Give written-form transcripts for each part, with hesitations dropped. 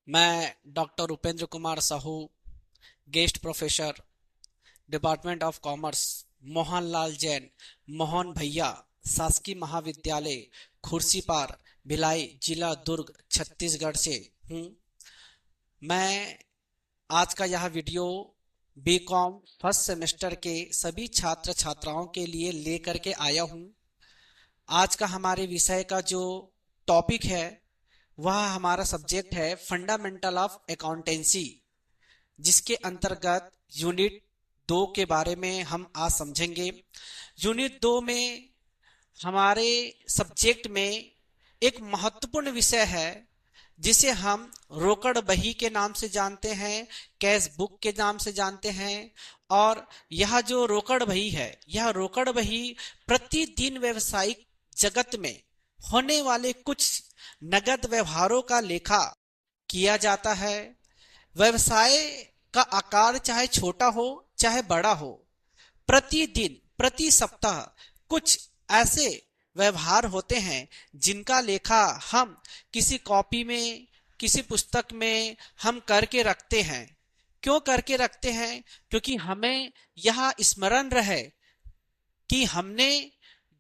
मैं doctor Upendra Kumar Sahu, guest professor, department of commerce, Mohanlal Jain, Mohan भैया, शासकीय महाविद्यालय, खुर्सीपार, भिलाई, जिला दुर्ग, छत्तीसगढ़ से हूँ। मैं आज का यह वीडियो बीकॉम फर्स्ट सेमेस्टर के सभी छात्र छात्राओं के लिए लेकर के आया हूँ। आज का हमारे विषय का जो टॉपिक है वह हमारा सब्जेक्ट है फंडामेंटल ऑफ अकाउंटेंसी, जिसके अंतर्गत यूनिट 2 के बारे में हम आज समझेंगे। यूनिट 2 में हमारे सब्जेक्ट में एक महत्वपूर्ण विषय है जिसे हम रोकड़ बही के नाम से जानते हैं, कैश बुक के नाम से जानते हैं। और यह जो रोकड़ बही है, यह रोकड़ बही प्रतिदिन व्यवसायिक जगत में होने वाले कुछ नगद व्यवहारों का लेखा किया जाता है। व्यवसाय का आकार चाहे छोटा हो चाहे बड़ा हो, प्रतिदिन प्रति सप्ताह कुछ ऐसे व्यवहार होते हैं जिनका लेखा हम किसी कॉपी में, किसी पुस्तक में हम करके रखते हैं। क्यों करके रखते हैं? क्योंकि हमें यह स्मरण रहे कि हमने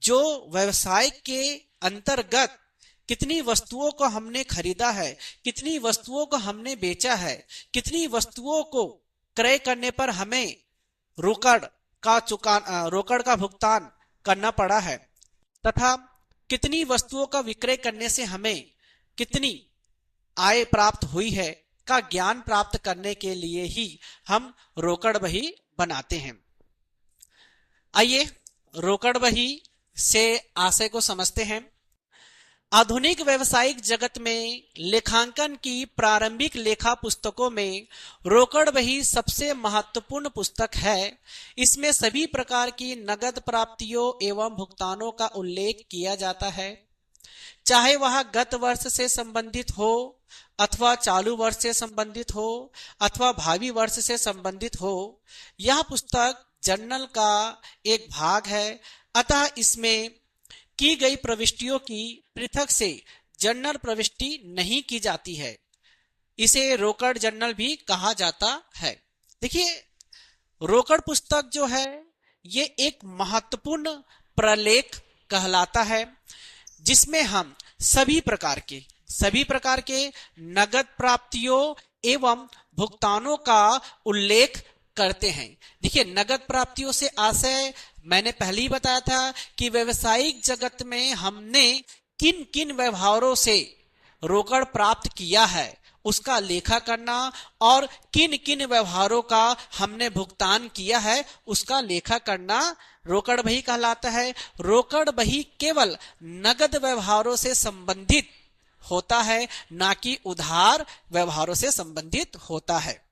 जो व्यवसाय के अंतर्गत कितनी वस्तुओं को हमने खरीदा है, कितनी वस्तुओं को हमने बेचा है, कितनी वस्तुओं को क्रय करने पर हमें रोकड़ का भुगतान करना पड़ा है, तथा कितनी वस्तुओं का विक्रय करने से हमें कितनी आय प्राप्त हुई है का ज्ञान प्राप्त करने के लिए ही हम रोकड़ बही बनाते हैं। आइए रोकड़ बही से आशय को समझते हैं। आधुनिक व्यावसायिक जगत में लेखांकन की प्रारंभिक लेखा पुस्तकों में रोकड़ बही सबसे महत्वपूर्ण पुस्तक है। इसमें सभी प्रकार की नगद प्राप्तियों एवं भुगतानों का उल्लेख किया जाता है, चाहे वह गत वर्ष से संबंधित हो अथवा चालू वर्ष से संबंधित हो अथवा भावी वर्ष से संबंधित हो। यह पुस्तक जर्नल का एक भाग है, अतः इसमें की गई प्रविष्टियों की पृथक से जर्नल प्रविष्टि नहीं की जाती है। इसे रोकड़ जर्नल भी कहा जाता है। देखिए, रोकड़ पुस्तक जो है ये एक महत्वपूर्ण प्रलेख कहलाता है, जिसमें हम सभी प्रकार के नगद प्राप्तियों एवं भुगतानों का उल्लेख करते हैं। देखिए, नगद प्राप्तियों से आशय मैंने पहले ही बताया था कि व्यवसायिक जगत में हमने किन किन व्यवहारों से रोकड़ प्राप्त किया है उसका लेखा करना, और किन किन व्यवहारों का हमने भुगतान किया है उसका लेखा करना रोकड़ बही कहलाता है। रोकड़ बही केवल नगद व्यवहारों से संबंधित होता है, ना कि उधार व्यवहारों से संबंधित होता है।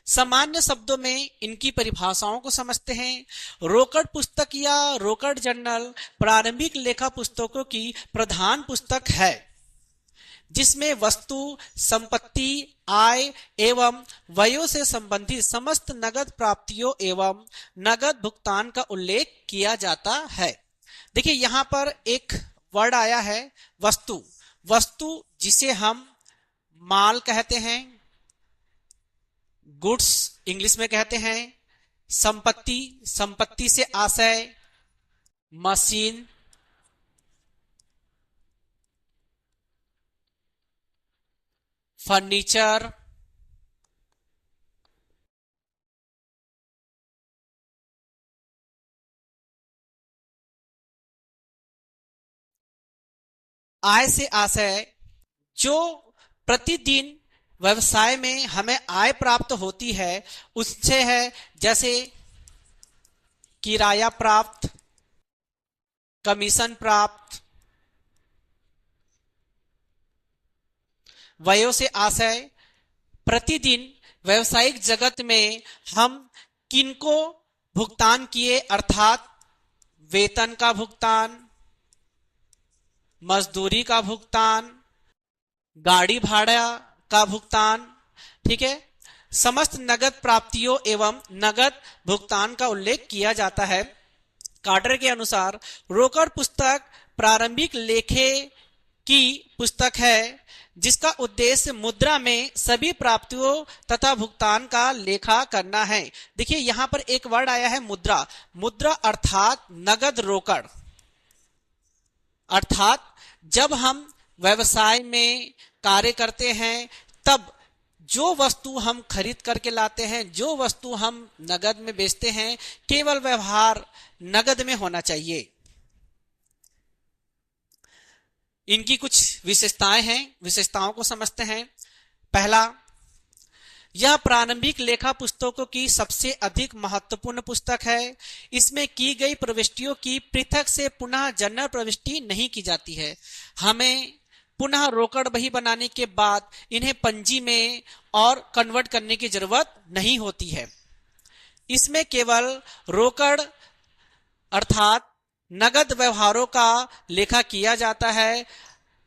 सामान्य शब्दों में इनकी परिभाषाओं को समझते हैं। रोकड़ पुस्तक या रोकड़ जर्नल प्रारंभिक लेखा पुस्तकों की प्रधान पुस्तक है, जिसमें वस्तु, संपत्ति, आय एवं व्ययों से संबंधित समस्त नगद प्राप्तियों एवं नगद भुगतान का उल्लेख किया जाता है। देखिए, यहाँ पर एक वर्ड आया है वस्तु। वस्तु जिसे हम माल कहते हैं, गुड्स इंग्लिश में कहते हैं। संपत्ति से आशय मशीन, फर्नीचर, आय से आशय जो प्रतिदिन व्यवसाय में हमें आय प्राप्त होती है उससे है, जैसे किराया प्राप्त, कमीशन प्राप्त। व्ययों से आशय प्रतिदिन व्यवसायिक जगत में हम किनको भुगतान किए, अर्थात वेतन का भुगतान, मजदूरी का भुगतान, गाड़ी भाड़ा का भुगतान, ठीक है। समस्त नगद प्राप्तियों एवं नगद भुगतान का उल्लेख किया जाता है। कार्टर के अनुसार रोकड़ पुस्तक प्रारंभिक लेखे की पुस्तक है जिसका उद्देश्य मुद्रा में सभी प्राप्तियों तथा भुगतान का लेखा करना है। देखिए यहां पर एक वर्ड आया है मुद्रा। मुद्रा अर्थात नगद रोकड़। अर्थात जब हम व्यवसाय में कार्य करते हैं तब जो वस्तु हम खरीद करके लाते हैं, जो वस्तु हम नगद में बेचते हैं, केवल व्यवहार नगद में होना चाहिए। इनकी कुछ विशेषताएं हैं, विशेषताओं को समझते हैं। पहला, यह प्रारंभिक लेखा पुस्तकों की सबसे अधिक महत्वपूर्ण पुस्तक है। इसमें की गई प्रविष्टियों की पृथक से पुनः जनरल प्रविष्टि नहीं की जाती है। हमें पुनः रोकड़ बही बनाने के बाद इन्हें पंजी में और कन्वर्ट करने की जरूरत नहीं होती है। इसमें केवल रोकड़ अर्थात नगद व्यवहारों का लेखा किया जाता है।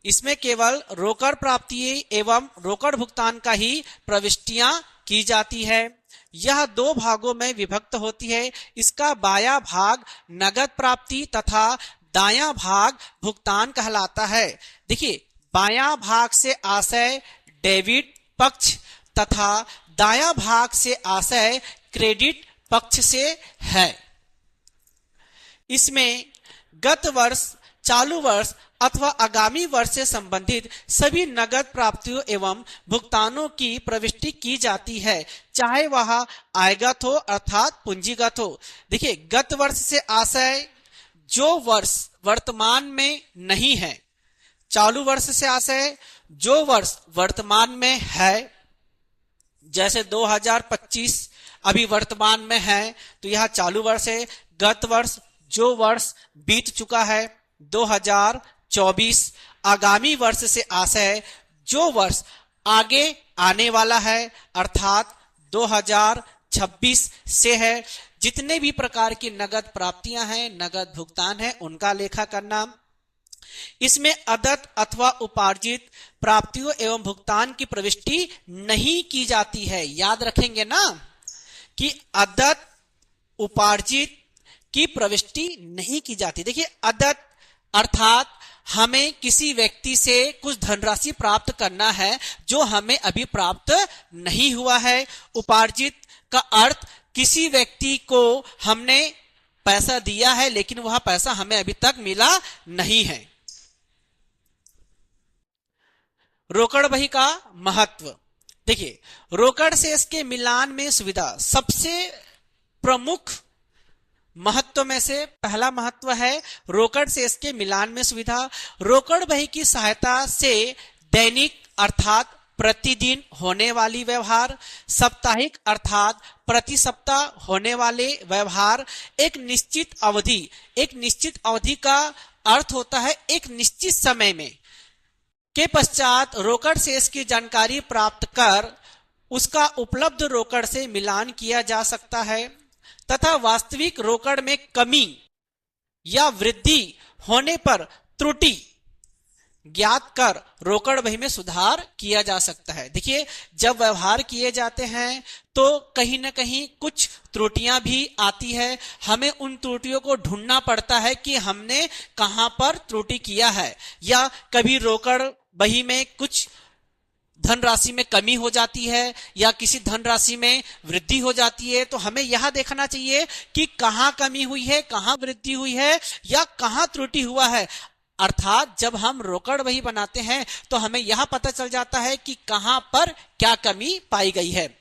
इसमें केवल रोकड़ प्राप्ति एवं रोकड़ भुगतान का ही प्रविष्टियां की जाती है। यह दो भागों में विभक्त होती है। इसका बायां भाग नगद प्राप्ति तथा दायां भाग भुगतान कहलाता है। देखिए बायां भाग से आशय डेबिट पक्ष तथा दायां भाग से आशय क्रेडिट पक्ष से है। इसमें गत वर्ष, चालू वर्ष अथवा आगामी वर्ष से संबंधित सभी नगद प्राप्तियों एवं भुगतानों की प्रविष्टि की जाती है, चाहे वह आयगत हो अर्थात पूंजीगत हो। देखिए गत वर्ष से आशय जो वर्ष वर्तमान में नहीं है, चालू वर्ष से आशय जो वर्ष वर्तमान में है। जैसे 2025 अभी वर्तमान में है तो यह चालू वर्ष है। गत वर्ष जो वर्ष बीत चुका है 2024। आगामी वर्ष से आशय जो वर्ष आगे आने वाला है अर्थात 2026 से है। जितने भी प्रकार की नगद प्राप्तियां हैं, नगद भुगतान है, उनका लेखा करना। इसमें अदत्त अथवा उपार्जित प्राप्तियों एवं भुगतान की प्रविष्टि नहीं की जाती है। याद रखेंगे ना कि अदत्त उपार्जित की प्रविष्टि नहीं की जाती। देखिए अदत्त अर्थात हमें किसी व्यक्ति से कुछ धनराशि प्राप्त करना है जो हमें अभी प्राप्त नहीं हुआ है। उपार्जित का अर्थ किसी व्यक्ति को हमने पैसा दिया है लेकिन वह पैसा हमें अभी तक मिला नहीं है। रोकड़ बही का महत्व। देखिए रोकड़ से इसके मिलान में सुविधा सबसे प्रमुख महत्व में से पहला महत्व है रोकड़ से इसके मिलान में सुविधा। रोकड़ बही की सहायता से दैनिक अर्थात प्रतिदिन होने वाली व्यवहार, साप्ताहिक अर्थात प्रति सप्ताह होने वाले व्यवहार, एक निश्चित अवधि का अर्थ होता है एक निश्चित समय में के पश्चात रोकड़ शेष की जानकारी प्राप्त कर उसका उपलब्ध रोकड़ से मिलान किया जा सकता है तथा वास्तविक रोकड़ में कमी या वृद्धि होने पर त्रुटि ज्ञात कर रोकड़ बही में सुधार किया जा सकता है। देखिए जब व्यवहार किए जाते हैं तो कहीं ना कहीं कुछ त्रुटियां भी आती है। हमें उन त्रुटियों को ढूंढना पड़ता है कि हमने कहां पर त्रुटि किया है, या कभी रोकड़ बही में कुछ धनराशि में कमी हो जाती है या किसी धनराशि में वृद्धि हो जाती है। तो हमें यह देखना चाहिए कि कहां कमी हुई है, कहां वृद्धि हुई है या कहां त्रुटि हुआ है। अर्थात जब हम रोकड़ बही बनाते हैं तो हमें यह पता चल जाता है कि कहां पर क्या कमी पाई गई है।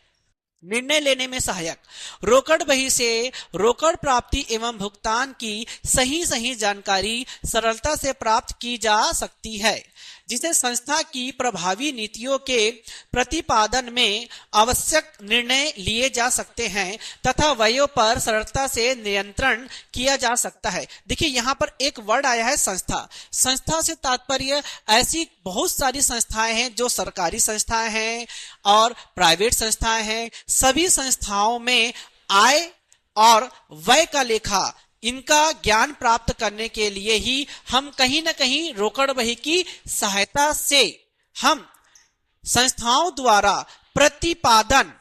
निर्णय लेने में सहायक। रोकड़ बही से रोकड़ प्राप्ति एवं भुगतान की सही जानकारी सरलता से प्राप्त की जा सकती है, जिसे संस्था की प्रभावी नीतियों के प्रतिपादन में आवश्यक निर्णय लिए जा सकते हैं तथा व्ययों पर सरलता से नियंत्रण किया जा सकता है। देखिए यहाँ पर एक वर्ड आया है संस्था। संस्था से तात्पर्य ऐसी बहुत सारी संस्थाएं हैं जो सरकारी संस्थाएं हैं और प्राइवेट संस्थाएं हैं। सभी संस्थाओं में आय और व्यय का लेखा, इनका ज्ञान प्राप्त करने के लिए ही हम कहीं ना कहीं रोकड़ बही की सहायता से हम संस्थाओं द्वारा प्रतिपादन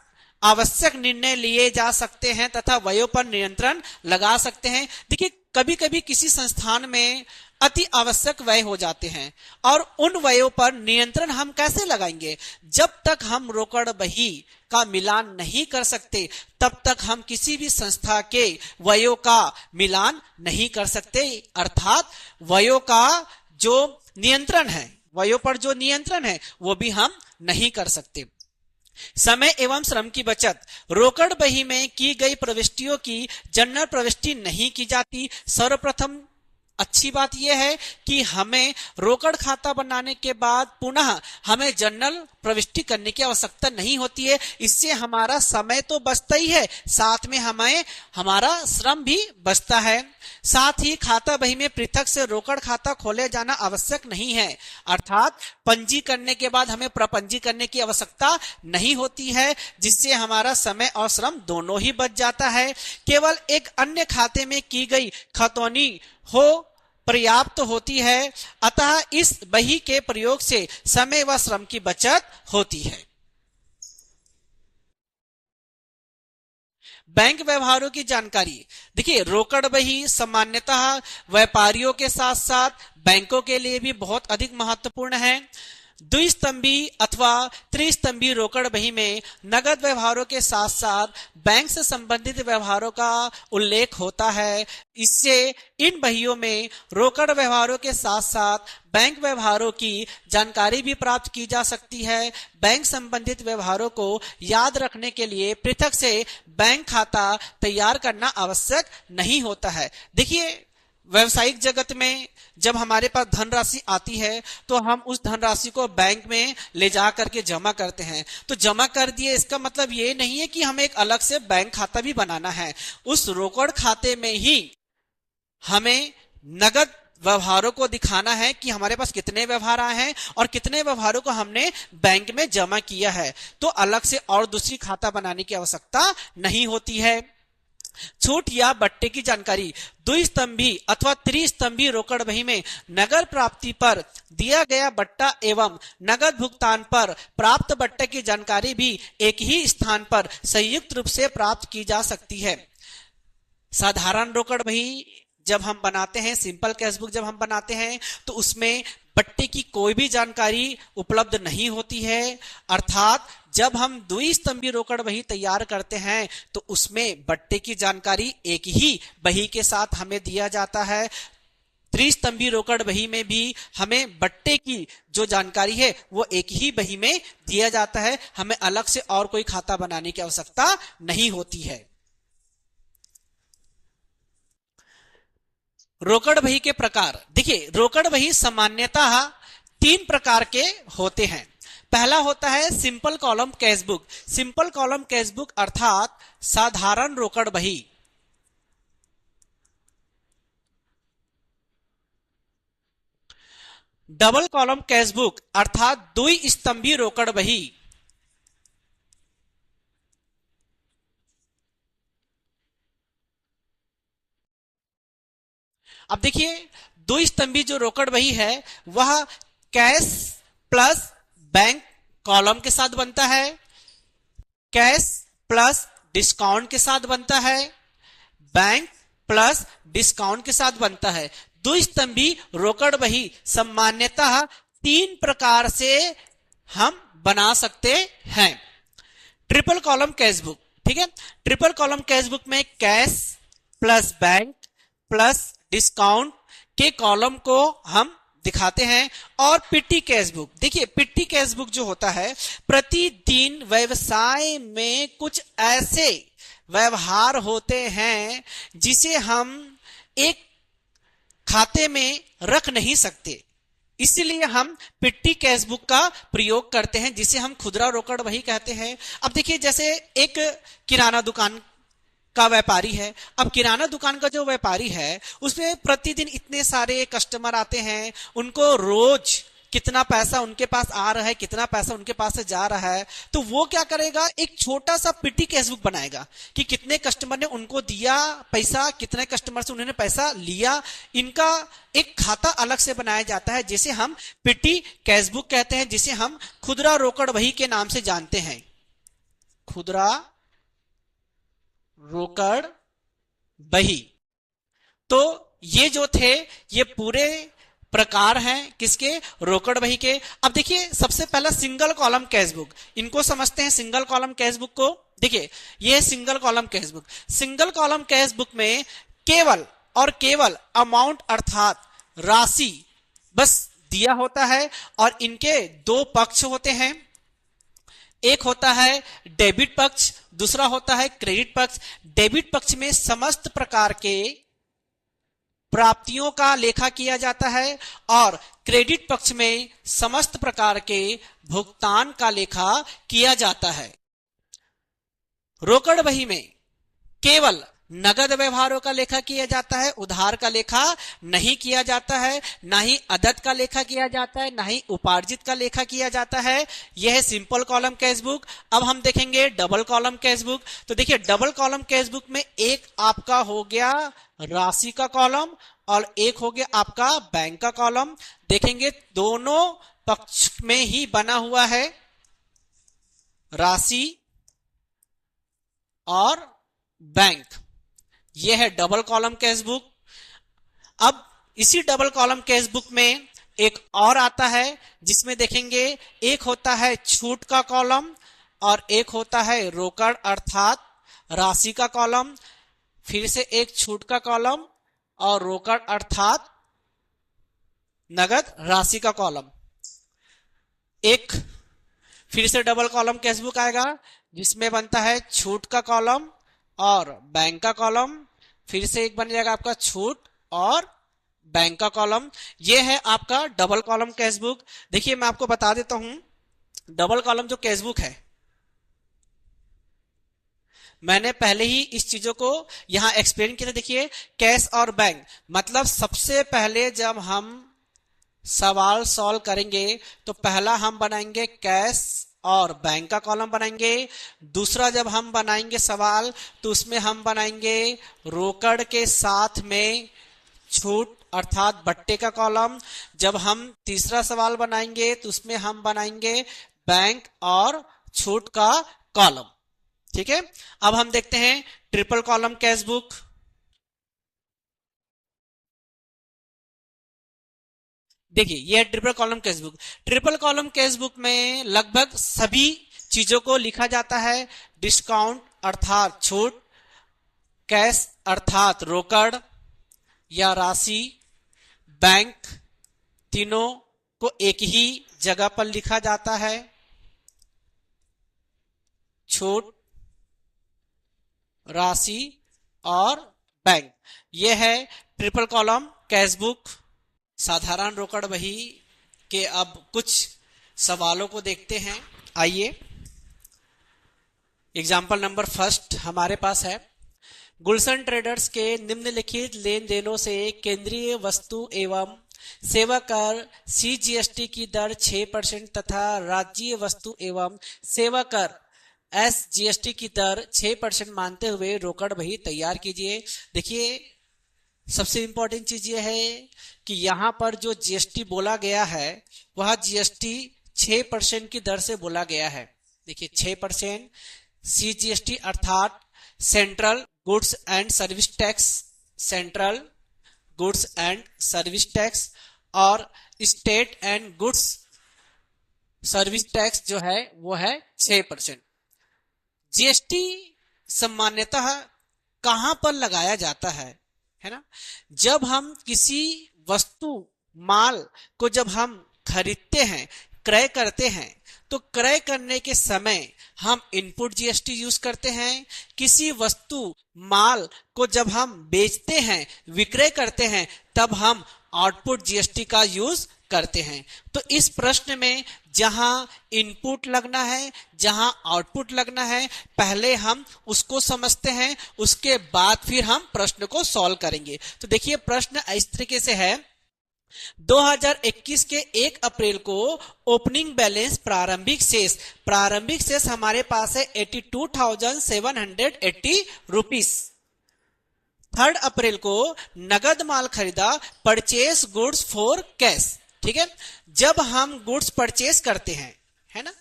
आवश्यक निर्णय लिए जा सकते हैं तथा व्ययों पर नियंत्रण लगा सकते हैं। देखिए कभी कभी किसी संस्थान में अति आवश्यक व्यय हो जाते हैं। और उन व्ययों पर नियंत्रण हम कैसे लगाएंगे? जब तक हम रोकड़ बही का मिलान नहीं कर सकते तब तक हम किसी भी संस्था के व्ययों का मिलान नहीं कर सकते। अर्थात व्ययों का जो नियंत्रण है, व्ययों पर जो नियंत्रण है वो भी हम नहीं कर सकते। समय एवं श्रम की बचत। रोकड़ बही में की गई प्रविष्टियों की जनरल प्रविष्टि नहीं की जाती। सर्वप्रथम अच्छी बात यह है कि हमें रोकड़ खाता बनाने के बाद पुनः हमें जनरल प्रविष्टि करने की आवश्यकता नहीं होती है। इससे हमारा समय तो बचता ही है, साथ में हमें हमारा श्रम भी बचता है। साथ ही खाता बही में पृथक से रोकड़ खाता खोले जाना आवश्यक नहीं है। अर्थात पंजी करने के बाद हमें प्रपंजी करने की आवश्यकता नहीं होती है, जिससे हमारा समय और श्रम दोनों ही बच जाता है। केवल एक अन्य खाते में की गई खतौनी हो पर्याप्त होती है। अतः इस बही के प्रयोग से समय व श्रम की बचत होती है। बैंक व्यवहारों की जानकारी। देखिए, रोकड़ बही सामान्यतः व्यापारियों के साथ साथ बैंकों के लिए भी बहुत अधिक महत्वपूर्ण है। द्विस्तंभी अथवा त्रिस्तंभी रोकड़ बही में नगद व्यवहारों के साथ साथ बैंक से संबंधित व्यवहारों का उल्लेख होता है। इससे इन बहियों में रोकड़ व्यवहारों के साथ साथ बैंक व्यवहारों की जानकारी भी प्राप्त की जा सकती है। बैंक संबंधित व्यवहारों को याद रखने के लिए पृथक से बैंक खाता तैयार करना आवश्यक नहीं होता है। देखिए, व्यवसायिक जगत में जब हमारे पास धनराशि आती है तो हम उस धनराशि को बैंक में ले जा करके जमा करते हैं। तो जमा कर दिए, इसका मतलब ये नहीं है कि हमें एक अलग से बैंक खाता भी बनाना है। उस रोकड़ खाते में ही हमें नगद व्यवहारों को दिखाना है कि हमारे पास कितने व्यवहार आए हैं और कितने व्यवहारों को हमने बैंक में जमा किया है। तो अलग से और दूसरी खाता बनाने की आवश्यकता नहीं होती है। छूट या बट्टे की जानकारी। द्विस्तंभी अथवा त्रिस्तंभी रोकड़ बही में नगद प्राप्ति पर दिया गया बट्टा एवं नगद भुगतान पर प्राप्त बट्टे की जानकारी भी एक ही स्थान पर संयुक्त रूप से प्राप्त की जा सकती है। साधारण रोकड़ बही जब हम बनाते हैं, सिंपल कैशबुक जब हम बनाते हैं, तो उसमें बट्टे की कोई भी जानकारी उपलब्ध नहीं होती है। अर्थात जब हम द्विस्तंभी रोकड़ बही तैयार करते हैं तो उसमें बट्टे की जानकारी एक ही बही के साथ हमें दिया जाता है। त्रिस्तंभी रोकड़ बही में भी हमें बट्टे की जो जानकारी है वो एक ही बही में दिया जाता है। हमें अलग से और कोई खाता बनाने की आवश्यकता नहीं होती है। रोकड़ बही के प्रकार। देखिए, रोकड़ बही सामान्यतः 3 प्रकार के होते हैं। पहला होता है simple column cashbook. Simple column cashbook अर्थात साधारण रोकड़ बही। डबल कॉलम कैशबुक अर्थात द्विस्तंभी रोकड़ बही। अब देखिए, द्विस्तंभी जो रोकड़ बही है वह कैश प्लस बैंक कॉलम के साथ बनता है, कैश प्लस डिस्काउंट के साथ बनता है, बैंक प्लस डिस्काउंट के साथ बनता है। द्विस्तंभी रोकड़ बही सामान्यतः 3 प्रकार से हम बना सकते हैं। ट्रिपल कॉलम कैशबुक, ठीक है। ट्रिपल कॉलम कैशबुक में cash plus bank plus discount के कॉलम को हम दिखाते हैं। और पिट्टी कैशबुक, देखिए पिट्टी कैशबुक जो होता है, प्रतिदिन व्यवसाय में कुछ ऐसे व्यवहार होते हैं जिसे हम एक खाते में रख नहीं सकते, इसलिए हम पिट्टी कैशबुक का प्रयोग करते हैं, जिसे हम खुदरा रोकड़ बही कहते हैं। अब देखिए, जैसे एक किराना दुकान का व्यापारी है। अब किराना दुकान का जो व्यापारी है उसमें प्रतिदिन इतने सारे कस्टमर आते हैं, उनको रोज कितना पैसा उनके पास आ रहा है, कितना पैसा उनके पास से जा रहा है, तो वो क्या करेगा, एक छोटा सा पिट्टी कैशबुक बनाएगा कि कितने कस्टमर ने उनको दिया पैसा, कितने कस्टमर से उन्होंने पैसा लिया। इनका एक खाता अलग से बनाया जाता है जिसे हम पिट्टी कैशबुक कहते हैं, जिसे हम खुदरा रोकड़ बही के नाम से जानते हैं। खुदरा रोकड़ बही। तो ये जो थे ये पूरे प्रकार हैं किसके, रोकड़ बही के। अब देखिए सबसे पहला सिंगल कॉलम कैश बुक, इनको समझते हैं सिंगल कॉलम कैश बुक को। देखिए ये है single column cash book. Single column cash book में केवल और केवल अमाउंट अर्थात राशि बस दिया होता है और इनके दो पक्ष होते हैं, एक होता है डेबिट पक्ष, दूसरा होता है क्रेडिट पक्ष। डेबिट पक्ष में समस्त प्रकार के प्राप्तियों का लेखा किया जाता है और क्रेडिट पक्ष में समस्त प्रकार के भुगतान का लेखा किया जाता है। रोकड़ बही में केवल नगद व्यवहारों का लेखा किया जाता है, उधार का लेखा नहीं किया जाता है, ना ही अदद का लेखा किया जाता है, ना ही उपार्जित का लेखा किया जाता है। यह है सिंपल कॉलम कैश बुक। अब हम देखेंगे डबल कॉलम कैश बुक। तो देखिए डबल कॉलम कैश बुक में एक आपका हो गया राशि का कॉलम और एक हो गया आपका बैंक का कॉलम। देखेंगे दोनों पक्ष में ही बना हुआ है राशि और बैंक। यह है डबल कॉलम कैश बुक। अब इसी डबल कॉलम कैश बुक में एक और आता है जिसमें देखेंगे एक होता है छूट का कॉलम और एक होता है रोकड़ अर्थात राशि का कॉलम। फिर से एक छूट का कॉलम और रोकड़ अर्थात नगद राशि का कॉलम। एक फिर से डबल कॉलम कैश बुक आएगा जिसमें बनता है छूट का कॉलम और बैंक का कॉलम। फिर से एक बन जाएगा आपका छूट और बैंक का कॉलम। यह है आपका डबल कॉलम कैश बुक। देखिए मैं आपको बता देता हूं डबल कॉलम जो कैश बुक है, मैंने पहले ही इस चीजों को यहां एक्सप्लेन किया था। देखिए कैश और बैंक मतलब सबसे पहले जब हम सवाल सॉल्व करेंगे तो पहला हम बनाएंगे कैश और बैंक का कॉलम बनाएंगे। दूसरा जब हम बनाएंगे सवाल तो उसमें हम बनाएंगे रोकड़ के साथ में छूट अर्थात बट्टे का कॉलम। जब हम तीसरा सवाल बनाएंगे तो उसमें हम बनाएंगे बैंक और छूट का कॉलम। ठीक है, अब हम देखते हैं ट्रिपल कॉलम कैश बुक। देखिए यह triple column cash book. Triple column cash book में लगभग सभी चीजों को लिखा जाता है। डिस्काउंट अर्थात छूट, कैश अर्थात रोकड़ या राशि, बैंक, तीनों को एक ही जगह पर लिखा जाता है। छूट, राशि और बैंक, यह है ट्रिपल कॉलम कैश बुक। साधारण रोकड़ बही के अब कुछ सवालों को देखते हैं। आइए एग्जाम्पल नंबर फर्स्ट हमारे पास है, गुलशन ट्रेडर्स के निम्नलिखित लेन देनों से केंद्रीय वस्तु एवं सेवा कर CGST की दर 6% तथा राज्य वस्तु एवं सेवा कर SGST की दर 6% मानते हुए रोकड़ बही तैयार कीजिए। देखिए सबसे इंपॉर्टेंट चीज यह है कि यहां पर जो GST बोला गया है वह GST 6% की दर से बोला गया है। देखिए 6% CGST अर्थात central goods and service tax, central goods and service tax और state and goods service tax जो है वो है 6%। GST सामान्यतः कहां पर लगाया जाता है ना, जब हम किसी वस्तु माल को जब हम खरीदते हैं, क्रय करते हैं, तो क्रय करने के समय हम इनपुट GST यूज करते हैं। किसी वस्तु माल को जब हम बेचते हैं, विक्रय करते हैं, तब हम आउटपुट GST का यूज करते हैं। तो इस प्रश्न में जहां इनपुट लगना है, जहां आउटपुट लगना है, पहले हम उसको समझते हैं, उसके बाद फिर हम प्रश्न को सॉल्व करेंगे। तो देखिए प्रश्न इस तरीके से है, 2021 के 1 अप्रैल को ओपनिंग बैलेंस प्रारंभिक शेष हमारे पास है 82,780 रुपीस। 3 अप्रैल को नगद माल खरीदा, परचेस गुड्स फॉर कैश। ठीक है, जब हम गुड्स परचेस करते हैं, है ना,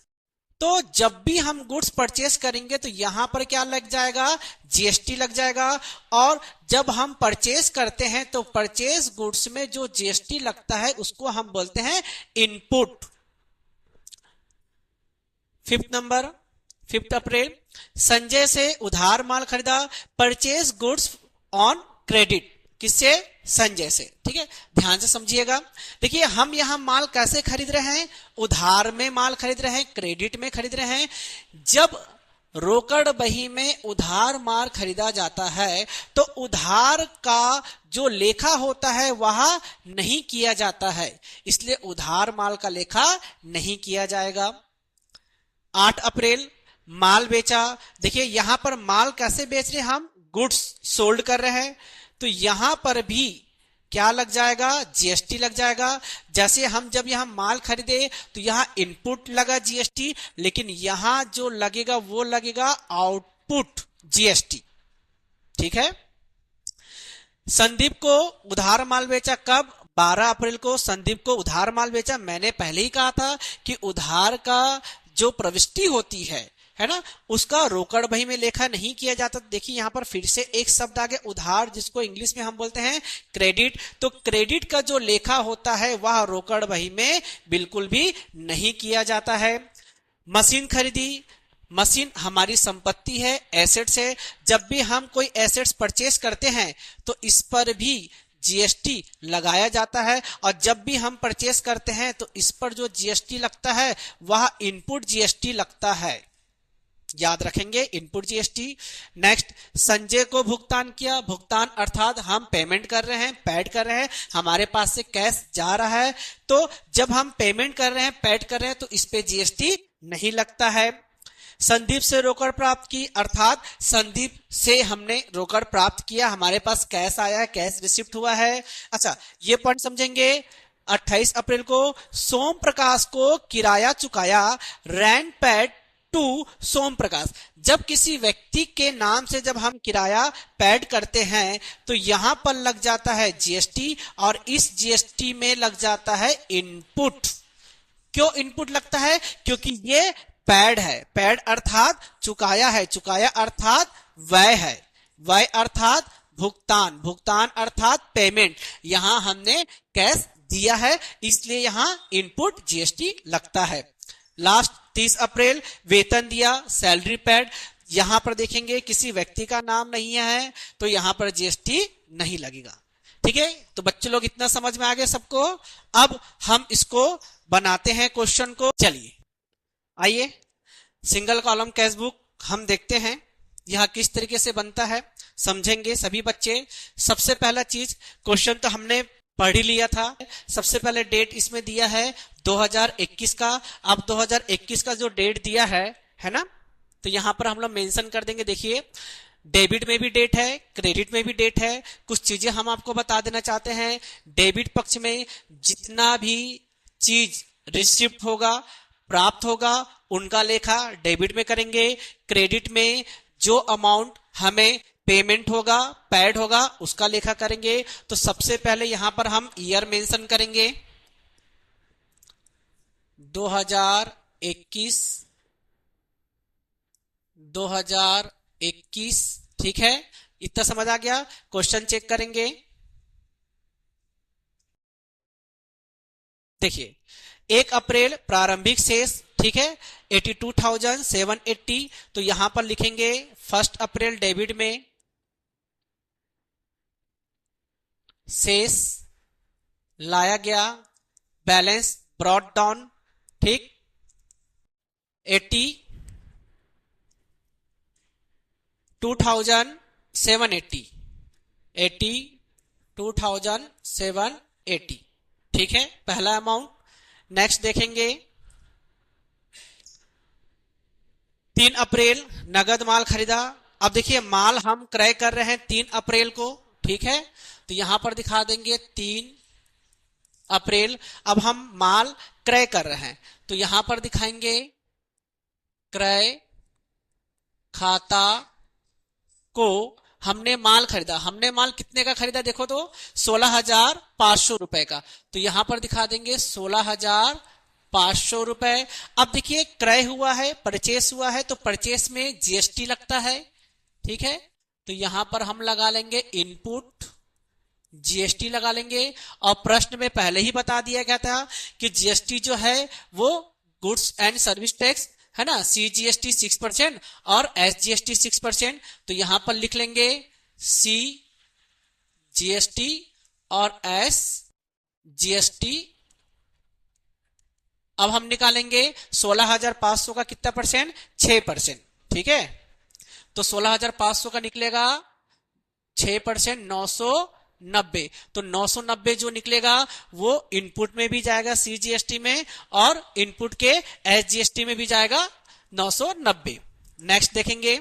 तो जब भी हम गुड्स परचेस करेंगे तो यहां पर क्या लग जाएगा, जीएसटी लग जाएगा। और जब हम परचेस करते हैं तो परचेस गुड्स में जो जीएसटी लगता है उसको हम बोलते हैं इनपुट। फिफ्थ अप्रैल, संजय से उधार माल खरीदा, परचेस गुड्स ऑन क्रेडिट। किससे? संजय से। ठीक है, ध्यान से समझिएगा। देखिए हम यहां माल कैसे खरीद रहे हैं, उधार में माल खरीद रहे हैं, क्रेडिट में खरीद रहे हैं। जब रोकड़ बही में उधार माल खरीदा जाता है तो उधार का जो लेखा होता है वह नहीं किया जाता है, इसलिए उधार माल का लेखा नहीं किया जाएगा। 8 अप्रैल, माल बेचा। देखिए यहां पर माल कैसे बेच रहे हैं, हम गुड्स सोल्ड कर रहे हैं, तो यहां पर भी क्या लग जाएगा, जीएसटी लग जाएगा। जैसे हम जब यहां माल खरीदे तो यहां इनपुट लगा जीएसटी, लेकिन यहां जो लगेगा वो लगेगा आउटपुट जीएसटी। ठीक है। संदीप को उधार माल बेचा, कब? 12 अप्रैल को संदीप को उधार माल बेचा। मैंने पहले ही कहा था कि उधार का जो प्रविष्टि होती है ना, उसका रोकड़ बही में लेखा नहीं किया जाता। देखिए यहां पर फिर से एक शब्द आ गया, उधार, जिसको इंग्लिश में हम बोलते हैं क्रेडिट। तो क्रेडिट का जो लेखा होता है वह रोकड़ बही में बिल्कुल भी नहीं किया जाता है। मशीन खरीदी, मशीन हमारी संपत्ति है, एसेट्स है। जब भी हम कोई एसेट्स परचेस करते हैं तो इस पर भी जीएसटी लगाया जाता है, और जब भी हम परचेस करते हैं तो इस पर जो जीएसटी लगता है वह इनपुट जीएसटी लगता है। याद रखेंगे, इनपुट जीएसटी। नेक्स्ट, संजय को भुगतान किया। भुगतान अर्थात हम पेमेंट कर रहे हैं, पेड कर रहे हैं, हमारे पास से कैश जा रहा है। तो जब हम पेमेंट कर रहे हैं, पेड कर रहे हैं, तो इस पे जीएसटी नहीं लगता है। संदीप से रोकड़ प्राप्त की, अर्थात संदीप से हमने रोकड़ प्राप्त किया, हमारे पास कैश आया है, कैश रिसिप्ट हुआ है। अच्छा, ये पॉइंट समझेंगे। 28 अप्रैल को सोम प्रकाश को किराया चुकाया, रेंट पेड टू सोम प्रकाश। जब किसी व्यक्ति के नाम से जब हम किराया पेड करते हैं तो यहां पर लग जाता है जीएसटी, और इस जीएसटी में लग जाता है इनपुट। क्यों इनपुट लगता है? क्योंकि ये पेड है, पेड अर्थात चुकाया है, चुकाया अर्थात व्यय है, व्यय अर्थात भुगतान, भुगतान अर्थात पेमेंट। यहां हमने कैश दिया है, इसलिए यहां इनपुट जीएसटी लगता है। लास्ट 30 अप्रैल, वेतन दिया, सैलरी पेड। यहां पर देखेंगे किसी व्यक्ति का नाम नहीं है तो यहां पर जीएसटी नहीं लगेगा। ठीक है, तो बच्चों लोग इतना समझ में आ गया सबको। अब हम इसको बनाते हैं क्वेश्चन को। चलिए आइए, सिंगल कॉलम कैश बुक हम देखते हैं यह किस तरीके से बनता है, समझेंगे सभी बच्चे। सबसे पहला चीज, क्वेश्चन तो हमने पढ़ ही लिया था। सबसे पहले डेट इसमें दिया है 2021 का। अब 2021 का जो डेट दिया है ना, तो यहां पर हम लोग मेंशन कर देंगे। देखिए डेबिट में भी डेट है, क्रेडिट में भी डेट है। कुछ चीजें हम आपको बता देना चाहते हैं। डेबिट पक्ष में जितना भी चीज रिसिप्ट होगा, प्राप्त होगा, उनका लेखा डेबिट में करेंगे। क्रेडिट में जो अमाउंट हमें पेमेंट होगा, पेड होगा, उसका लेखा करेंगे। तो सबसे पहले यहां पर हम ईयर मेंशन करेंगे 2021, 2021। ठीक है, इतना समझ आ गया। क्वेश्चन चेक करेंगे। देखिए 1 अप्रैल प्रारंभिक शेष, ठीक है, 82,780। तो यहां पर लिखेंगे 1 अप्रैल डेबिट में शेष लाया गया, बैलेंस ब्रॉट डाउन, ठीक, 82,780, 82,780। ठीक है, पहला अमाउंट। नेक्स्ट देखेंगे 3 अप्रैल नगद माल खरीदा। अब देखिए माल हम क्रय कर रहे हैं 3 अप्रैल को, ठीक है, तो यहां पर दिखा देंगे 3 अप्रैल। अब हम माल क्रय कर रहे हैं तो यहां पर दिखाएंगे क्रय खाता को हमने माल खरीदा। हमने माल कितने का खरीदा? देखो तो 16,500 रुपए का। तो यहां पर दिखा देंगे 16,500 500 रुपए। अब देखिए क्रय हुआ है, परचेस हुआ है, तो परचेस में जीएसटी लगता है, ठीक है। तो यहां पर हम लगा लेंगे इनपुट, जीएसटी लगा लेंगे। और प्रश्न में पहले ही बता दिया गया था कि जीएसटी जो है वो गुड्स एंड सर्विस टैक्स है ना, सीजीएसटी 6% और एसजीएसटी 6%। तो यहां पर लिख लेंगे सी जीएसटी और एस जीएसटी। अब हम निकालेंगे 16,500 का कितना परसेंट, 6%, ठीक है। तो 16,500 का निकलेगा 6%, 990। तो 990 जो निकलेगा वो इनपुट में भी जाएगा सीजीएसटी में और इनपुट के एसजीएसटी में भी जाएगा 990। नेक्स्ट देखेंगे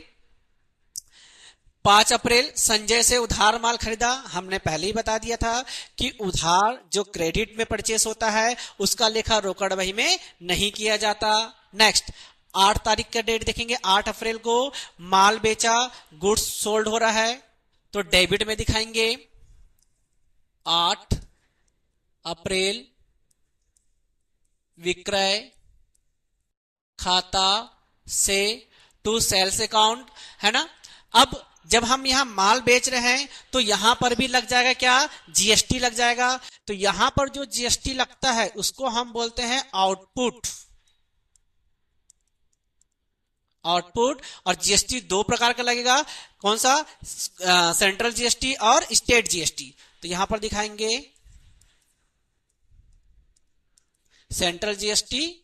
5 अप्रैल संजय से उधार माल खरीदा। हमने पहले ही बता दिया था कि उधार जो क्रेडिट में परचेस होता है उसका लेखा रोकड़ बही में नहीं किया जाता। नेक्स्ट 8 तारीख का डेट देखेंगे, 8 अप्रैल को माल बेचा, गुड्स सोल्ड हो रहा है, तो डेबिट में दिखाएंगे 8 अप्रैल विक्रय खाता से टू सेल्स अकाउंट, है ना। अब जब हम यहां माल बेच रहे हैं तो यहां पर भी लग जाएगा क्या, जीएसटी लग जाएगा। तो यहां पर जो जीएसटी लगता है उसको हम बोलते हैं आउटपुट। आउटपुट और जीएसटी दो प्रकार का लगेगा, कौन सा, सेंट्रल जीएसटी और स्टेट जीएसटी। तो यहां पर दिखाएंगे सेंट्रल जीएसटी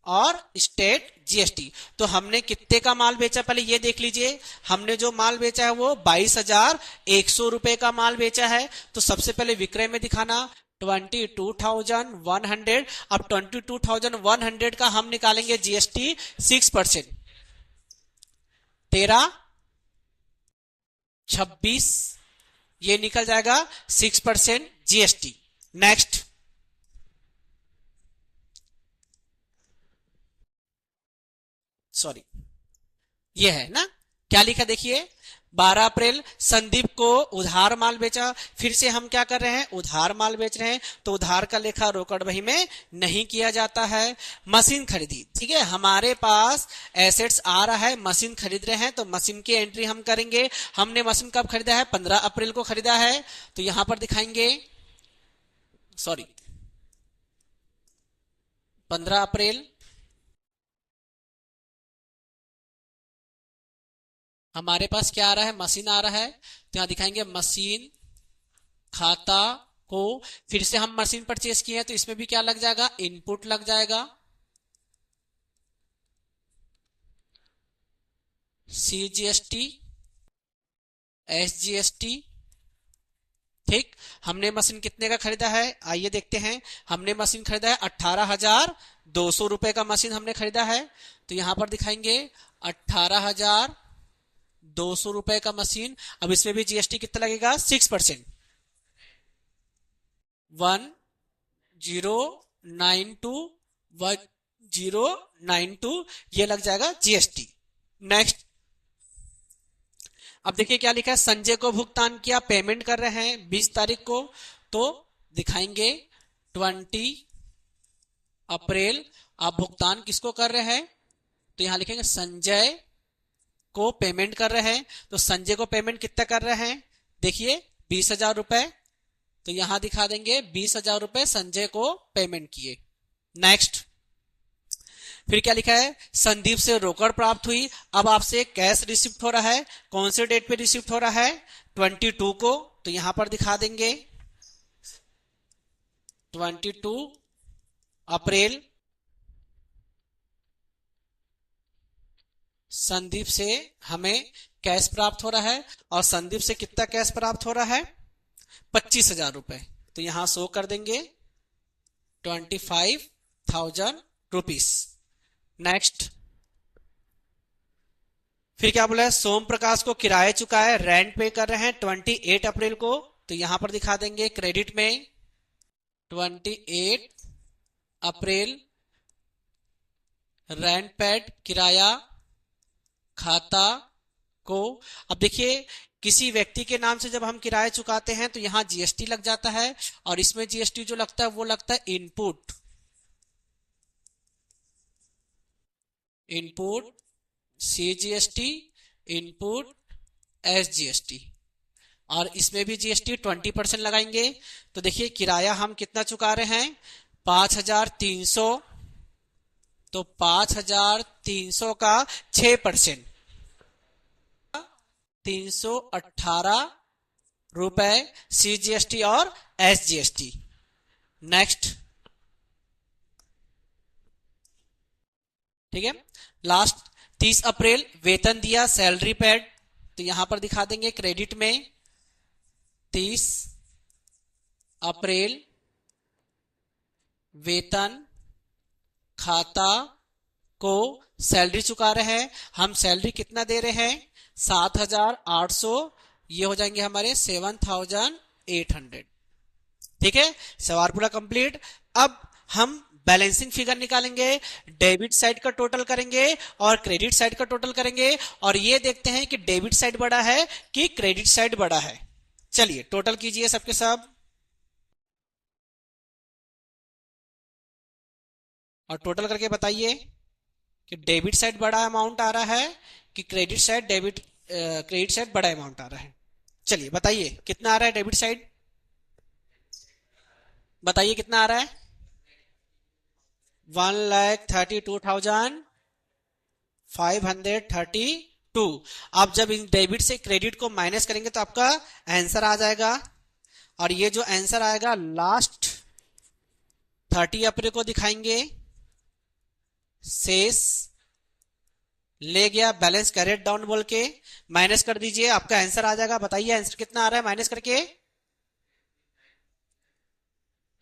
और स्टेट जीएसटी। तो हमने कितने का माल बेचा पहले ये देख लीजिए। हमने जो माल बेचा है वो 22,100 रुपए का माल बेचा है। तो सबसे पहले विक्रय में दिखाना 22,100। अब 22,100 का हम निकालेंगे जीएसटी 6%, 13, 26, ये निकल जाएगा 6% जीएसटी। नेक्स्ट सॉरी ये है ना, क्या लिखा देखिए, 12 अप्रैल संदीप को उधार माल बेचा। फिर से हम क्या कर रहे हैं, उधार माल बेच रहे हैं, तो उधार का लेखा रोकड़ बही में नहीं किया जाता है। मशीन खरीदी, ठीक है, हमारे पास एसेट्स आ रहा है, मशीन खरीद रहे हैं, तो मशीन की एंट्री हम करेंगे। हमने मशीन कब खरीदा है, 15 अप्रैल को खरीदा है। तो यहां पर दिखाएंगे 15 अप्रैल हमारे पास क्या आ रहा है, मशीन आ रहा है। तो यहां दिखाएंगे मशीन खाता को, फिर से हम मशीन परचेस किए हैं तो इसमें भी क्या लग जाएगा, इनपुट लग जाएगा, सीजीएसटी, एसजीएसटी, ठीक। हमने मशीन कितने का खरीदा है, आइए देखते हैं। हमने मशीन खरीदा है 18,200 रुपए का मशीन हमने खरीदा है। तो यहां पर दिखाएंगे 18,200 रुपए का मशीन। अब इसमें भी जीएसटी कितना लगेगा, 6%, 1092 ये लग जाएगा जीएसटी। नेक्स्ट अब देखिए क्या लिखा है, संजय को भुगतान किया, पेमेंट कर रहे हैं 20 तारीख को। तो दिखाएंगे 20 अप्रैल आप भुगतान किसको कर रहे हैं, तो यहां लिखेंगे संजय को पेमेंट कर रहे हैं। तो संजय को पेमेंट कितना कर रहे हैं, देखिए 20,000 रुपए। तो यहां दिखा देंगे 20,000 रुपए संजय को पेमेंट किए। नेक्स्ट फिर क्या लिखा है, संदीप से रोकड़ प्राप्त हुई। अब आपसे कैश रिसिप्ट हो रहा है, कौन से डेट पे रिसिप्ट हो रहा है, 22 को। तो यहां पर दिखा देंगे 22 अप्रैल संदीप से हमें कैश प्राप्त हो रहा है। और संदीप से कितना कैश प्राप्त हो रहा है, 25,000 रुपए। तो यहां शो कर देंगे 25,000 रुपीस। नेक्स्ट फिर क्या बोला है, सोम प्रकाश को किराया चुका है, रेंट पे कर रहे हैं 28 अप्रैल को। तो यहां पर दिखा देंगे क्रेडिट में 28 अप्रैल रेंट पेड किराया खाता को। अब देखिए किसी व्यक्ति के नाम से जब हम किराया चुकाते हैं तो यहां जीएसटी लग जाता है, और इसमें जीएसटी जो लगता है वो लगता है input, input CGST, input SGST, और इसमें भी GST 20% लगाएंगे। तो देखिए किराया हम कितना चुका रहे हैं, 5,300। तो 5,300 का 6%, 318 रुपए CGST और SGST। नेक्स्ट, ठीक है। लास्ट 30 अप्रैल वेतन दिया, सैलरी पेड। तो यहां पर दिखा देंगे क्रेडिट में 30 अप्रैल वेतन खाता को सैलरी चुका रहे हैं। हम सैलरी कितना दे रहे हैं, 7,800। ये हो जाएंगे हमारे 7,800। ठीक है, सवाल पूरा कंप्लीट। अब हम बैलेंसिंग फिगर निकालेंगे, डेबिट साइड का टोटल करेंगे और क्रेडिट साइड का टोटल करेंगे, और ये देखते हैं कि डेबिट साइड बड़ा है कि क्रेडिट साइड बड़ा है। चलिए टोटल कीजिए सबके सब, और टोटल करके बताइए कि डेबिट साइड बड़ा अमाउंट आ रहा है कि क्रेडिट साइड बड़ा अमाउंट आ रहा है। चलिए बताइए कितना आ रहा है डेबिट साइड, बताइए कितना आ रहा है, 1,32,532। आप जब इन डेबिट से क्रेडिट को माइनस करेंगे तो आपका आंसर आ जाएगा, और ये जो आंसर आएगा लास्ट 30 अप्रैल को दिखाएंगे। शेष ले गया बैलेंस कैरेट डाउन बोल के माइनस कर दीजिए, आपका आंसर आ जाएगा। बताइए आंसर कितना आ रहा है माइनस करके,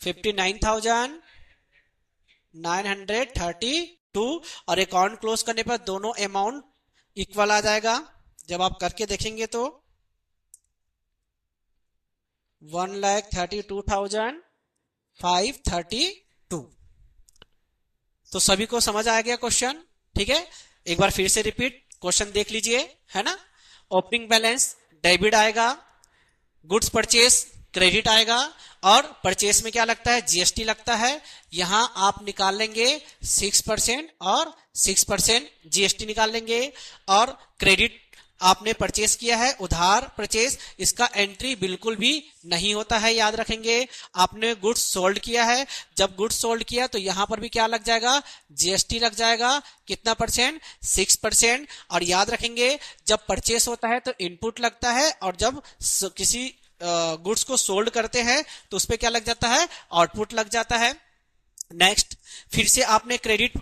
59,932। और अकाउंट क्लोज करने पर दोनों अमाउंट इक्वल आ जाएगा। जब आप करके देखेंगे तो 1,32,532। तो सभी को समझ आ गया क्वेश्चन, ठीक है। एक बार फिर से रिपीट क्वेश्चन देख लीजिए, है ना। ओपनिंग बैलेंस डेबिट आएगा, गुड्स परचेस क्रेडिट आएगा, और परचेस में क्या लगता है, GST लगता है। यहां आप निकाल लेंगे 6% और 6% GST निकाल लेंगे। और क्रेडिट आपने परचेस किया है, उधार परचेस, इसका एंट्री बिल्कुल भी नहीं होता है, याद रखेंगे। आपने गुड्स सोल्ड किया है, जब गुड्स सोल्ड किया तो यहां पर भी क्या लग जाएगा, GST लग जाएगा। कितना परसेंट, 6%। और याद रखेंगे जब परचेस होता है तो इनपुट लगता है, और जब किसी गुड्स को सोल्ड करते हैं तो उस पर क्या लग जाता है, आउटपुट लग जाता है। नेक्स्ट, फिर से आपने क्रेडिट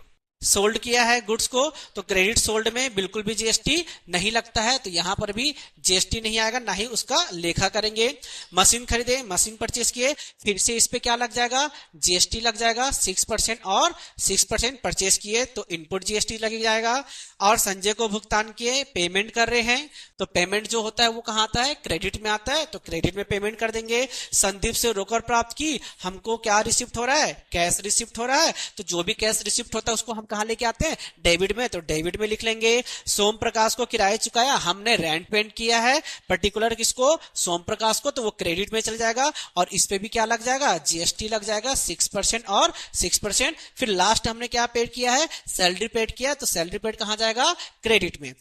सोल्ड किया है गुड्स को, तो क्रेडिट सोल्ड में बिल्कुल भी GST नहीं लगता है, तो यहां पर भी GST नहीं आएगा, ना ही उसका लेखा करेंगे। मशीन खरीदे, मशीन परचेस किए, फिर से इस पे क्या लग जाएगा, GST लग जाएगा 6%, और 6% परचेस किए तो इनपुट GST लग जाएगा। और संजय को भुगतान किए, पेमेंट कर रहे हैं, तो पेमेंट जो होता है वो कहां आता है, क्रेडिट में आता है, तो क्रेडिट में पेमेंट कर देंगे। संदीप से रोकड़ प्राप्त की, हमको क्या रिसिप्ट हो रहा है, कैश रिसिप्ट हो रहा है, तो जो भी कैश रिसिप्ट होता है उसको हम कहां लेके आते हैं, डेबिट में, तो डेबिट में लिख लेंगे। सोम प्रकाश को किराया चुकाया, हमने रेंट पेंट किया है पर्टिकुलर किसको, सोम प्रकाश को, तो वो क्रेडिट में चल जाएगा। और इस पे भी क्या लग जाएगा, GST लग जाएगा 6% और 6%। फिर लास्ट हमने क्या पेड किया है, सैलरी पेड किया, तो सैलरी पेड कहां जाएगा, क्रेडिट में।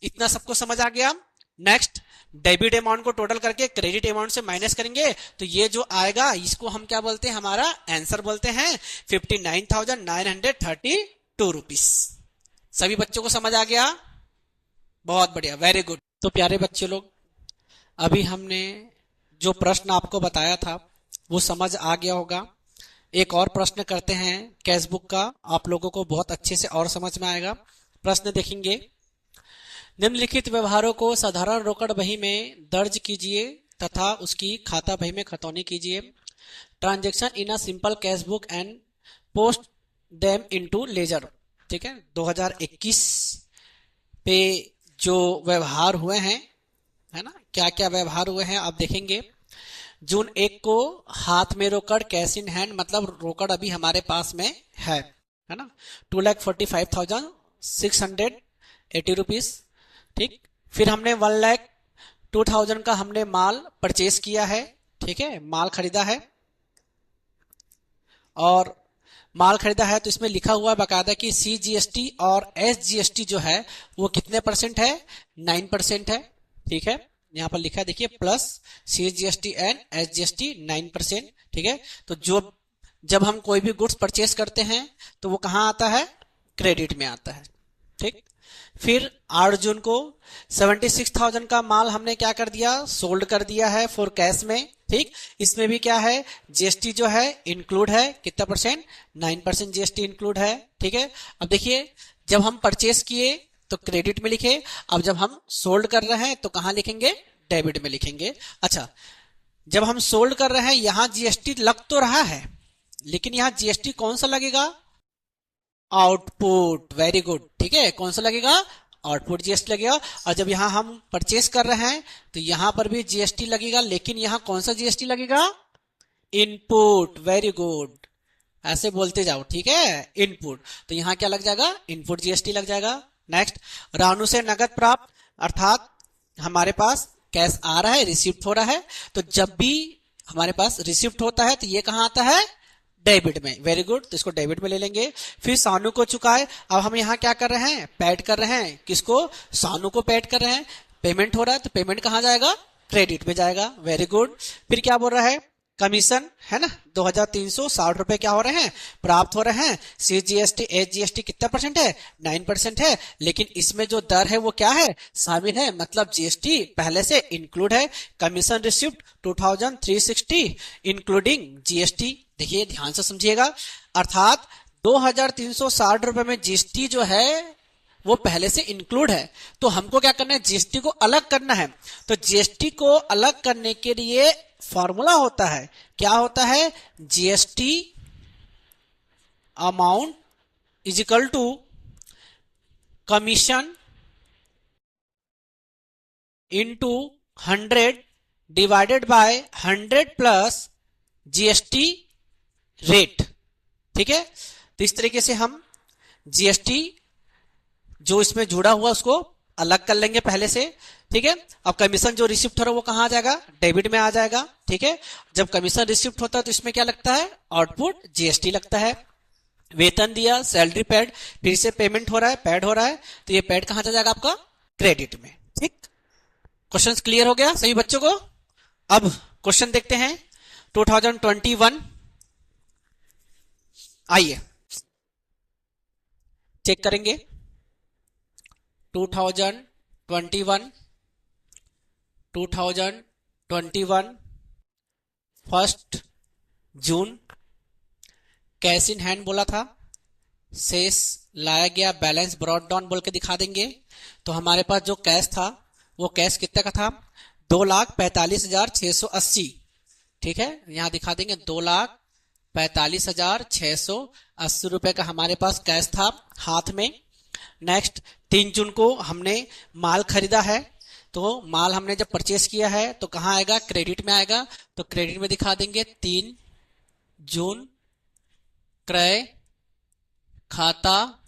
इतना सबको समझ आ गया। नेक्स्ट, डेबिट अमाउंट को टोटल करके क्रेडिट अमाउंट से माइनस करेंगे, तो ये जो आएगा इसको हम क्या बोलते हैं, हमारा आंसर बोलते हैं 59,932 रुपीस। सभी बच्चों को समझ आ गया, बहुत बढ़िया, वेरी गुड। तो प्यारे बच्चे लोग, अभी हमने जो प्रश्न आपको बताया था वो समझ आ गया होगा। एक और प्रश्न करते हैं कैशबुक का, आप लोगों को बहुत अच्छे से और समझ में आएगा। प्रश्न देखेंगे, निम्नलिखित व्यवहारों को साधारण रोकड़ बही में दर्ज कीजिए तथा उसकी खाता बही में खतौनी कीजिए। Transaction in a simple cash book and post them into ledger. ठीक है, 2021 पे जो व्यवहार हुए हैं, है ना, क्या क्या व्यवहार हुए हैं आप देखेंगे। जून 1 को हाथ में रोकड़, कैश इन हैंड, मतलब रोकड़ अभी हमारे पास में है ना, 2,45,680 रुपीज। ठीक, फिर हमने 1,02,000 का हमने माल परचेस किया है, ठीक है, माल खरीदा है। और माल खरीदा है तो इसमें लिखा हुआ है बाकायदा कि CGST और SGST जो है वो कितने परसेंट है, 9% है। ठीक है, यहाँ पर लिखा है देखिए, प्लस CGST एंड SGST 9%। ठीक है, तो जब हम कोई भी गुड्स परचेस करते हैं तो वो कहाँ आता है, क्रेडिट में आता है। ठीक, फिर 8 जून को 76,000 का माल हमने क्या कर दिया, सोल्ड कर दिया है फॉर कैश में। ठीक, इसमें भी क्या है, जीएसटी जो है इंक्लूड है, कितना परसेंट, 9% जीएसटी इंक्लूड है। ठीक है, अब देखिए जब हम परचेस किए तो क्रेडिट में लिखे, अब जब हम सोल्ड कर रहे हैं तो कहां लिखेंगे, डेबिट में लिखेंगे। अच्छा, जब हम सोल्ड कर रहे हैं यहां जीएसटी लग तो रहा है, लेकिन यहां जीएसटी कौन सा लगेगा, आउटपुट। वेरी गुड, ठीक है, कौन सा लगेगा, आउटपुट जीएसटी लगेगा। और जब यहां हम परचेस कर रहे हैं तो यहां पर भी जीएसटी लगेगा, लेकिन यहां कौन सा जीएसटी लगेगा, इनपुट। वेरी गुड, ऐसे बोलते जाओ। ठीक है, इनपुट, तो यहां क्या लग जाएगा, इनपुट जीएसटी लग जाएगा। नेक्स्ट, रानू से नगद प्राप्त, अर्थात हमारे पास कैश आ रहा है, रिसिप्ट हो रहा है, तो जब भी हमारे पास रिसिप्ट होता है तो ये कहां आता है, डेबिट में। वेरी गुड, तो इसको डेबिट में ले लेंगे। फिर सानू को चुकाए, अब हम यहाँ क्या कर रहे हैं, पेड कर रहे हैं, किसको, सानू को पेड कर रहे हैं, पेमेंट हो रहा है, तो पेमेंट कहां जाएगा, क्रेडिट में जाएगा। वेरी गुड, फिर क्या बोल रहा है, कमीशन है ना, 2360 रुपए क्या हो रहे हैं, प्राप्त हो रहे हैं। CGST SGST कितना परसेंट है, 9% है, लेकिन इसमें जो दर है वो क्या है, शामिल है, मतलब जीएसटी पहले से इंक्लूड है। Commission receipt 2360 including GST. देखिए ध्यान से समझिएगा, अर्थात 2360 रुपए में जीएसटी जो है वो पहले से इंक्लूड है, तो हमको क्या करना है, जीएसटी को अलग करना है। तो जीएसटी को अलग करने के लिए फॉर्मूला होता है, क्या होता है, GST amount is equal to commission into 100 divided by 100 plus GST rate. ठीक है, तो इस तरीके से हम जीएसटी जो इसमें जुड़ा हुआ उसको अलग कर लेंगे पहले से। ठीक है, अब कमीशन जो रिसिप्ट हो रहा है वो कहां आ जाएगा, डेबिट में आ जाएगा। ठीक है, जब कमीशन रिसिप्ट होता है तो इसमें क्या लगता है, आउटपुट जीएसटी लगता है। वेतन दिया, सैलरी पेड, फिर से पेमेंट हो रहा है, पेड हो रहा है, तो ये पेड कहां जाएगा आपका, क्रेडिट में। ठीक, क्वेश्चन क्लियर हो गया सभी बच्चों को। अब क्वेश्चन देखते हैं 2021, आइए चेक करेंगे। 2021 1 जून, कैश इन हैंड बोला था, शेष लाया गया, बैलेंस ब्रॉट डाउन बोल के दिखा देंगे। तो हमारे पास जो कैश था वो कैश कितने का था, 2,45,680। ठीक है, यहां दिखा देंगे 2,45,680 रुपए का हमारे पास कैश था हाथ में। नेक्स्ट, 3 जून को हमने माल खरीदा है, तो माल हमने जब परचेस किया है तो कहां आएगा, क्रेडिट में आएगा। तो क्रेडिट में दिखा देंगे 3 जून क्रय खाता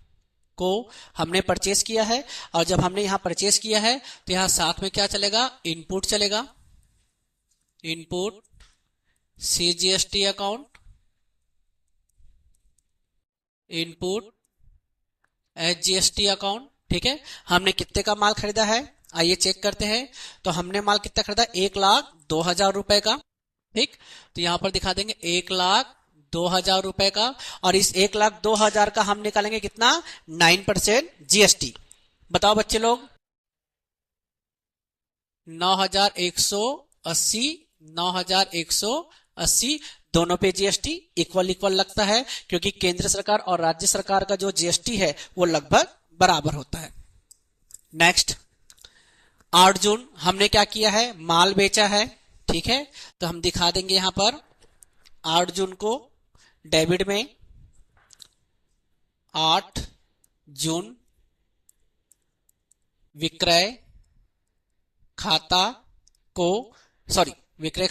को हमने परचेस किया है, और जब हमने यहां परचेस किया है तो यहां साथ में क्या चलेगा, इनपुट चलेगा, input CGST account, input SGST account. ठीक है, हमने कितने का माल खरीदा है, आइए चेक करते हैं। तो हमने माल कितना खरीदा, 1,02,000 रुपए का। ठीक, तो यहां पर दिखा देंगे 1,02,000 रुपए का, और इस 1,02,000 का हम निकालेंगे कितना, 9% जीएसटी। बताओ बच्चे लोग, 9,180, 9,180 दोनों पे जीएसटी इक्वल इक्वल लगता है, क्योंकि केंद्र सरकार और राज्य सरकार का जो जीएसटी है वो लगभग बराबर होता है। नेक्स्ट, 8 जून हमने क्या किया है, माल बेचा है। ठीक है, तो हम दिखा देंगे यहां पर 8 जून को डेबिट में, 8 जून विक्रय खाता को, सॉरी, विक्रय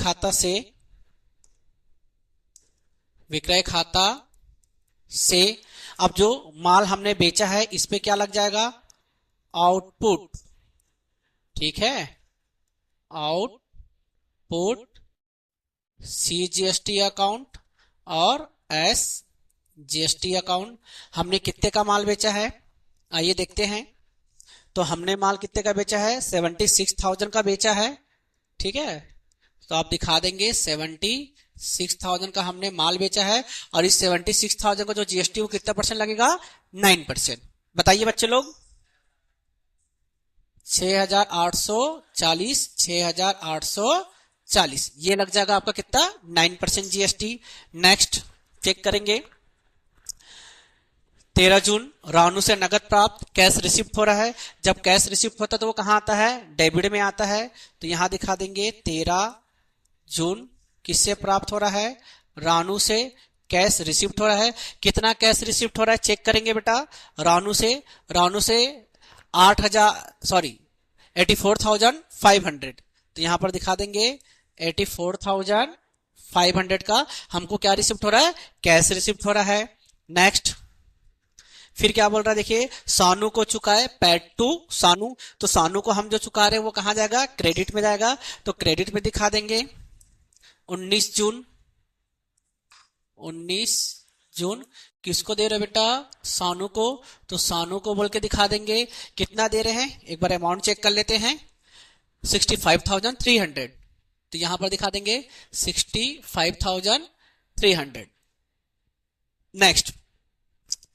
खाता से अब जो माल हमने बेचा है इस पे क्या लग जाएगा, आउटपुट। ठीक है, आउटपुट CGST अकाउंट और SGST जीएसटी अकाउंट। हमने कितने का माल बेचा है, आइए देखते हैं। तो हमने माल कितने का बेचा है, 76,000 का बेचा है। ठीक है, तो आप दिखा देंगे 76,000 का हमने माल बेचा है, और इस 76,000 का जो जीएसटी वो कितना परसेंट लगेगा, 9%। बताइए बच्चे लोग, 6,840, 6,840 ये लग जाएगा आपका कितना, 9% जीएसटी। नेक्स्ट चेक करेंगे, 13 जून रानू से नगद प्राप्त, कैश रिसिप्ट हो रहा है। जब कैश रिसिप्ट होता है तो वो कहां आता है, डेबिट में आता है। तो यहां दिखा देंगे 13 जून किससे प्राप्त हो रहा है, रानू से कैश रिसिप्ट हो रहा है। कितना कैश रिसिप्ट हो रहा है चेक करेंगे बेटा, रानू से 84,500। तो यहां पर दिखा देंगे 84,500 का हमको क्या रिसिप्ट हो रहा है, कैश रिसिप्ट हो रहा है। नेक्स्ट फिर क्या बोल रहा है, देखिए सानू को चुकाए, पेड टू सानू। तो सानू को हम जो चुका रहे हैं वो कहां जाएगा, क्रेडिट में जाएगा। तो क्रेडिट में दिखा देंगे 19 जून। 19 जून किसको दे रहे हो बेटा, सानू को। तो सानू को बोल के दिखा देंगे कितना दे रहे हैं, एक बार अमाउंट चेक कर लेते हैं, 65,300। तो यहां पर दिखा देंगे 65,300। नेक्स्ट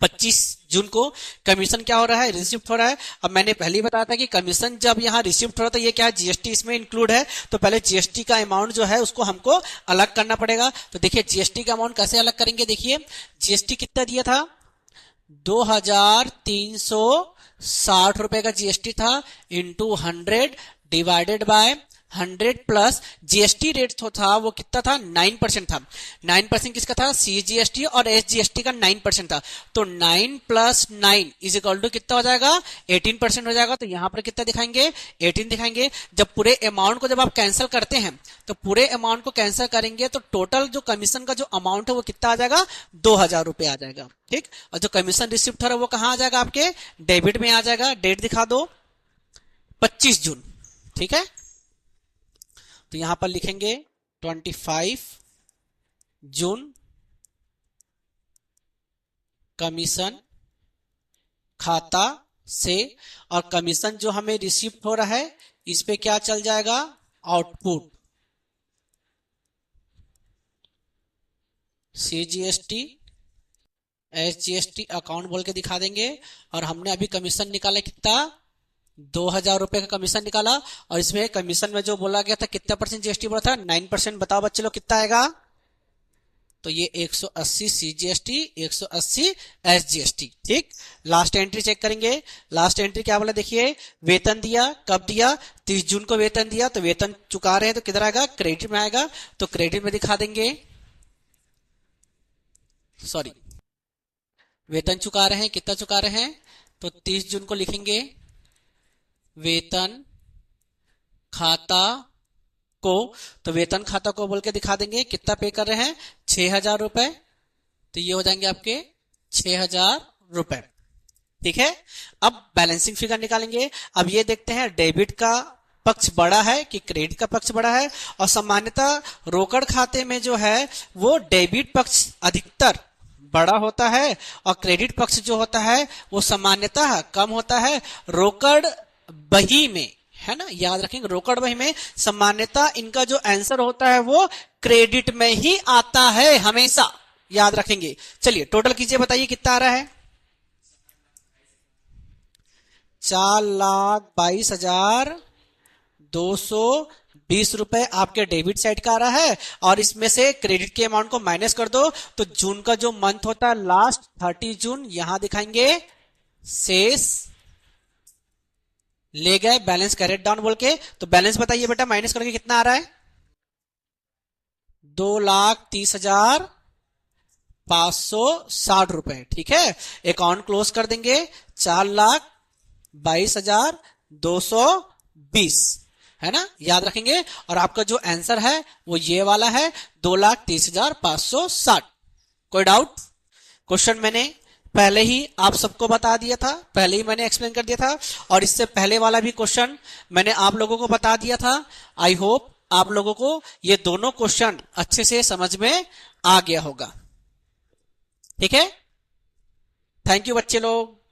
25 जून को कमीशन क्या हो रहा है, रिसिप्ट हो रहा है। अब मैंने पहले ही बताया था कि कमीशन जब यहाँ रिसिप्ट हो रहा था, ये क्या है, जीएसटी इसमें इंक्लूड है। तो पहले जीएसटी का अमाउंट जो है उसको हमको अलग करना पड़ेगा। तो देखिए जीएसटी का अमाउंट कैसे अलग करेंगे, देखिए जीएसटी कितना दिया था, 2,360 रुपए का जीएसटी था, into 100 divided by 100 plus GST rate तो था वो कितना था, 9% था। 9% किसका था, सीजीएसटी और एसजीएसटी का 9% था। तो 9 प्लस 9 इज इक्वल टू कितना हो जाएगा, 18% हो जाएगा। तो यहां पर कितना दिखाएंगे, 18 दिखाएंगे। जब पूरे अमाउंट को जब आप कैंसिल करते हैं तो पूरे अमाउंट को कैंसिल करेंगे तो टोटल जो कमीशन का जो अमाउंट है वो कितना आ जाएगा, 2,000 रुपए आ जाएगा। ठीक, और जो कमीशन रिसिप्ट हो रहा है वो कहां आ जाएगा, आपके डेबिट में आ जाएगा। डेट दिखा दो 25 जून। ठीक है, तो यहां पर लिखेंगे 25 जून कमीशन खाता से, और कमीशन जो हमें रिसीव हो रहा है इस पे क्या चल जाएगा, आउटपुट सीजीएसटी एसजीएसटी अकाउंट बोल के दिखा देंगे। और हमने अभी कमीशन निकाला कितना, 2,000 रुपए का कमीशन निकाला, और इसमें कमीशन में जो बोला गया था कितना परसेंट जीएसटी बोला था, 9%। बताओ बच्चे लोग कितना आएगा, तो ये 180 सीजीएसटी, 180 एसजीएसटी। ठीक, लास्ट एंट्री चेक करेंगे। लास्ट एंट्री क्या बोला, देखिए वेतन दिया, कब दिया, 30 जून को वेतन दिया। तो वेतन चुका रहे हैं तो किधर आएगा, क्रेडिट में आएगा। तो क्रेडिट में दिखा देंगे, सॉरी वेतन चुका रहे हैं, कितना चुका रहे हैं, तो 30 जून को लिखेंगे वेतन खाता को। तो वेतन खाता को बोल के दिखा देंगे कितना पे कर रहे हैं, 6,000 रुपए। तो ये हो जाएंगे आपके 6,000 रुपए। ठीक है, अब बैलेंसिंग फिगर निकालेंगे। अब ये देखते हैं डेबिट का पक्ष बड़ा है कि क्रेडिट का पक्ष बड़ा है। और सामान्यतः रोकड़ खाते में जो है वो डेबिट पक्ष अधिकतर बड़ा होता है, और क्रेडिट पक्ष जो होता है वो सामान्यतः कम होता है। रोकड़ बही में, है ना, याद रखेंगे, रोकड़ बही में सामान्यतः इनका जो आंसर होता है वो क्रेडिट में ही आता है, हमेशा याद रखेंगे। चलिए टोटल कीजिए, बताइए कितना आ रहा है, 4,22,220 रुपए आपके डेबिट साइड का आ रहा है। और इसमें से क्रेडिट के अमाउंट को माइनस कर दो, तो जून का जो मंथ होता है लास्ट 30 जून, यहां दिखाएंगे शेष ले गए, बैलेंस कैरेट डाउन बोल के। तो बैलेंस बताइए बेटा, माइनस करके कितना आ रहा है, 2,30,560 रुपए। ठीक है, अकाउंट क्लोज कर देंगे, 4,22,220, है ना, याद रखेंगे। और आपका जो आंसर है वो ये वाला है, 2,30,560। कोई डाउट? क्वेश्चन मैंने पहले ही आप सबको बता दिया था, पहले ही मैंने एक्सप्लेन कर दिया था, और इससे पहले वाला भी क्वेश्चन मैंने आप लोगों को बता दिया था। आई होप आप लोगों को ये दोनों क्वेश्चन अच्छे से समझ में आ गया होगा। ठीक है। थैंक यू बच्चे लोग।